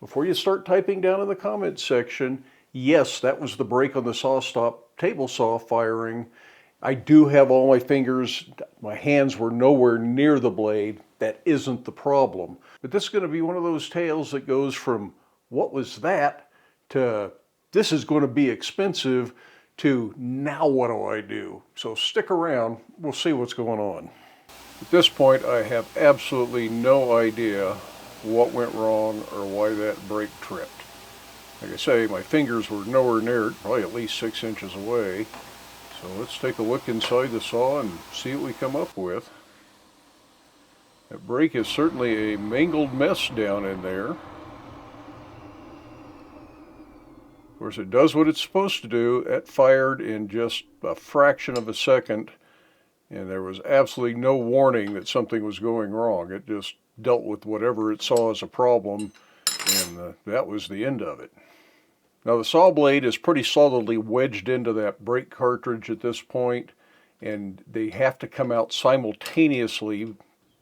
Before you start typing down in the comments section, yes, that was the brake on the Sawstop table saw firing. I do have all my fingers, my hands were nowhere near the blade. That isn't the problem. But this is going to be one of those tales that goes from what was that to this is going to be expensive to now what do I do? So stick around, we'll see what's going on. At this point I have absolutely no idea what went wrong or why that brake tripped. Like I say, my fingers were nowhere near it, probably at least 6 inches away. So let's take a look inside the saw and see what we come up with. That brake is certainly a mangled mess down in there. Of course, it does what it's supposed to do. It fired in just a fraction of a second, and there was absolutely no warning that something was going wrong. It just dealt with whatever it saw as a problem, and that was the end of it. Now the saw blade is pretty solidly wedged into that brake cartridge at this point, and they have to come out simultaneously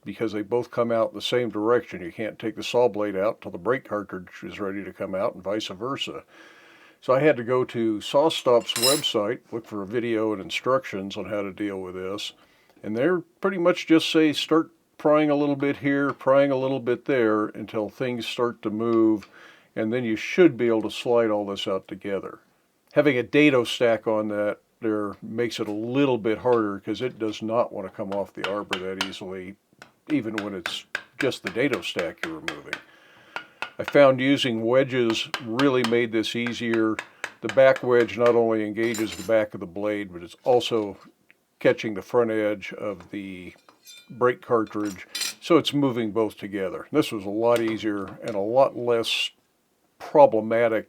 because they both come out in the same direction. You can't take the saw blade out till the brake cartridge is ready to come out, and vice versa. So I had to go to Sawstop's website, look for a video and instructions on how to deal with this, and they're pretty much just say start prying a little bit here, prying a little bit there until things start to move, and then you should be able to slide all this out together. Having a dado stack on that there makes it a little bit harder because it does not want to come off the arbor that easily, even when it's just the dado stack you're removing. I found using wedges really made this easier. The back wedge not only engages the back of the blade, but it's also catching the front edge of the brake cartridge, so it's moving both together. This was a lot easier and a lot less problematic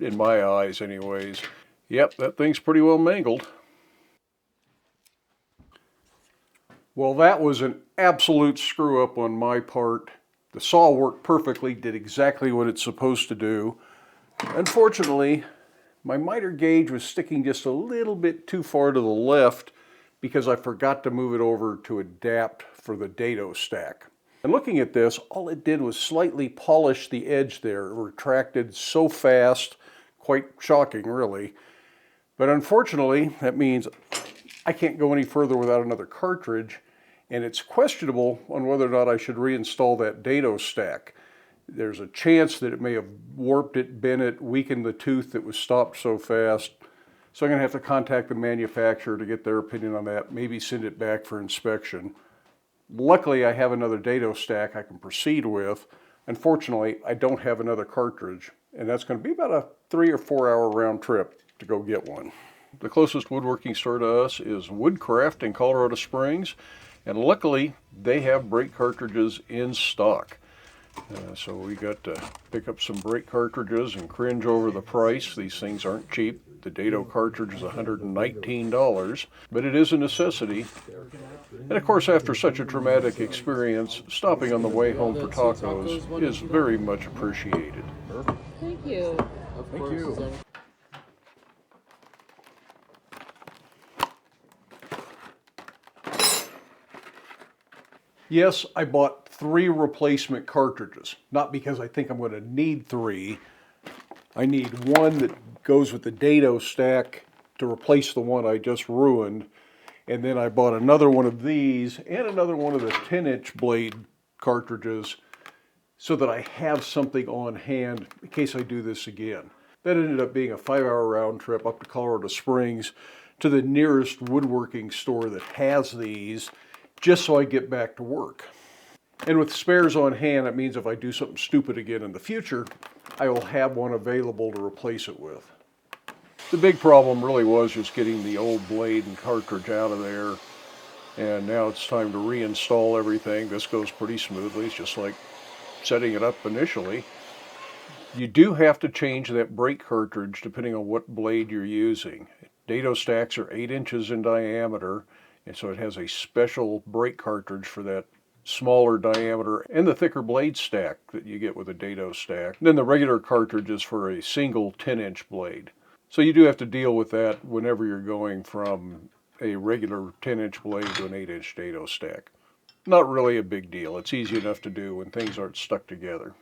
in my eyes anyways. Yep, that thing's pretty well mangled. Well, that was an absolute screw up on my part. The saw worked perfectly, did exactly what it's supposed to do. Unfortunately, my miter gauge was sticking just a little bit too far to the left because I forgot to move it over to adapt for the dado stack. And looking at this, all it did was slightly polish the edge there. It retracted so fast, quite shocking really. But unfortunately, that means I can't go any further without another cartridge, and it's questionable on whether or not I should reinstall that dado stack. There's a chance that it may have warped it, bent it, weakened the tooth that was stopped so fast. So I'm going to have to contact the manufacturer to get their opinion on that, maybe send it back for inspection. Luckily, I have another dado stack I can proceed with. Unfortunately, I don't have another cartridge, and that's going to be about a 3 or 4 hour round trip to go get one. The closest woodworking store to us is Woodcraft in Colorado Springs, and luckily they have brake cartridges in stock. So we got to pick up some brake cartridges and cringe over the price. These things aren't cheap. The dado cartridge is $119, but it is a necessity. And of course, after such a traumatic experience, stopping on the way home for tacos is very much appreciated. Thank you. Thank you. Yes, I bought 3 replacement cartridges, not because I think I'm going to need 3. I need one that goes with the dado stack to replace the one I just ruined, and then I bought another one of these and another one of the 10-inch blade cartridges so that I have something on hand in case I do this again. That ended up being a 5-hour round trip up to Colorado Springs to the nearest woodworking store that has these, just so I get back to work. And with spares on hand, it means if I do something stupid again in the future, I will have one available to replace it with. The big problem really was just getting the old blade and cartridge out of there, and now it's time to reinstall everything. This goes pretty smoothly. It's just like setting it up initially. You do have to change that brake cartridge depending on what blade you're using. Dado stacks are 8 inches in diameter, and so it has a special brake cartridge for that smaller diameter and the thicker blade stack that you get with a dado stack. And then the regular cartridge is for a single 10-inch blade. So you do have to deal with that whenever you're going from a regular 10-inch blade to an 8-inch dado stack. Not really a big deal. It's easy enough to do when things aren't stuck together.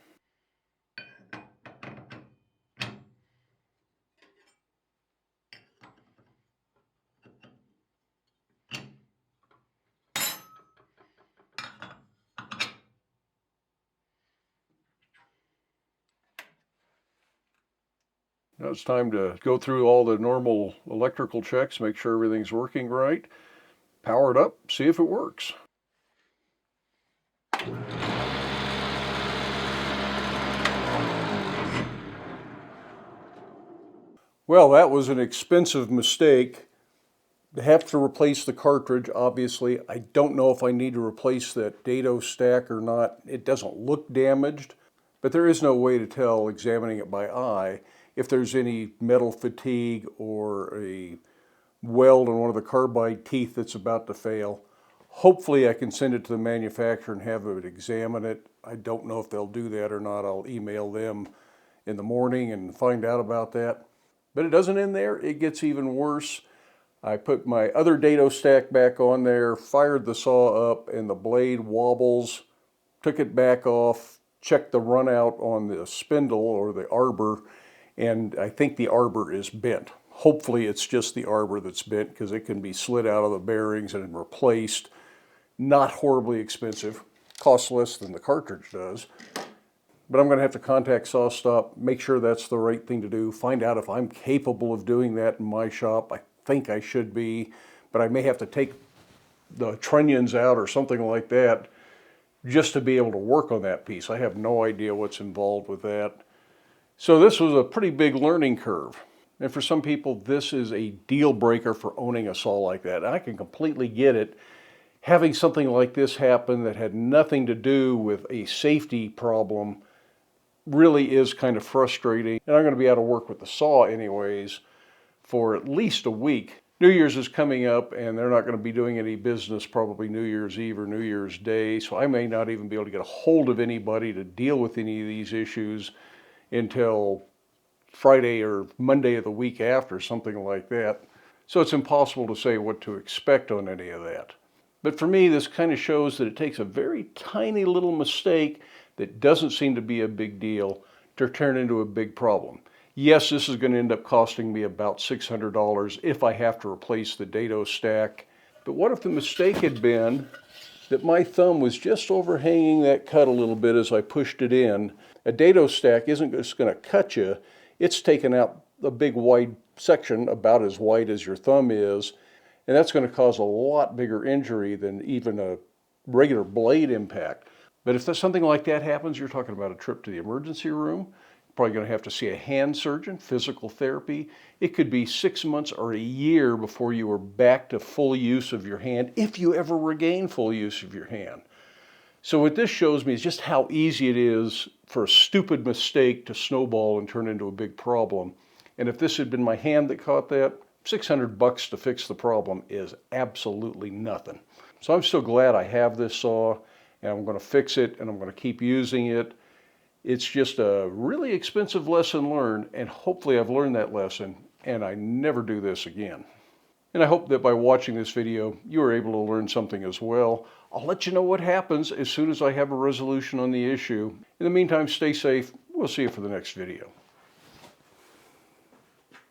Now it's time to go through all the normal electrical checks, make sure everything's working right, power it up, see if it works. Well, that was an expensive mistake. I have to replace the cartridge, obviously. I don't know if I need to replace that dado stack or not. It doesn't look damaged, but there is no way to tell, examining it by eye, if there's any metal fatigue or a weld on one of the carbide teeth that's about to fail. Hopefully I can send it to the manufacturer and have it examine it. I don't know if they'll do that or not. I'll email them in the morning and find out about that. But it doesn't end there. It gets even worse. I put my other dado stack back on there, fired the saw up, and the blade wobbles. Took it back off, checked the run out on the spindle or the arbor, and I think the arbor is bent. Hopefully it's just the arbor that's bent, because it can be slid out of the bearings and replaced. Not horribly expensive, costs less than the cartridge does. But I'm going to have to contact Sawstop, make sure that's the right thing to do, find out if I'm capable of doing that in my shop. I think I should be, but I may have to take the trunnions out or something like that just to be able to work on that piece. I have no idea what's involved with that. So this was a pretty big learning curve. And for some people, this is a deal breaker for owning a saw like that. And I can completely get it. Having something like this happen that had nothing to do with a safety problem really is kind of frustrating. And I'm going to be out of work with the saw anyways for at least a week. New Year's is coming up, and they're not going to be doing any business probably New Year's Eve or New Year's Day, so I may not even be able to get a hold of anybody to deal with any of these issues until Friday or Monday of the week after, something like that. So it's impossible to say what to expect on any of that. But for me, this kind of shows that it takes a very tiny little mistake that doesn't seem to be a big deal to turn into a big problem. Yes, this is going to end up costing me about $600 if I have to replace the dado stack. But what if the mistake had been that my thumb was just overhanging that cut a little bit as I pushed it in? A dado stack isn't just going to cut you. It's taken out a big wide section about as wide as your thumb is, and that's going to cause a lot bigger injury than even a regular blade impact. But if something like that happens, you're talking about a trip to the emergency room. Probably going to have to see a hand surgeon, physical therapy. It could be 6 months or a year before you are back to full use of your hand, if you ever regain full use of your hand. So what this shows me is just how easy it is for a stupid mistake to snowball and turn into a big problem. And if this had been my hand that caught that, $600 to fix the problem is absolutely nothing. So I'm still glad I have this saw, and I'm going to fix it, and I'm going to keep using it. It's just a really expensive lesson learned, and hopefully I've learned that lesson and I never do this again. And I hope that by watching this video, you are able to learn something as well. I'll let you know what happens as soon as I have a resolution on the issue. In the meantime, stay safe. We'll see you for the next video.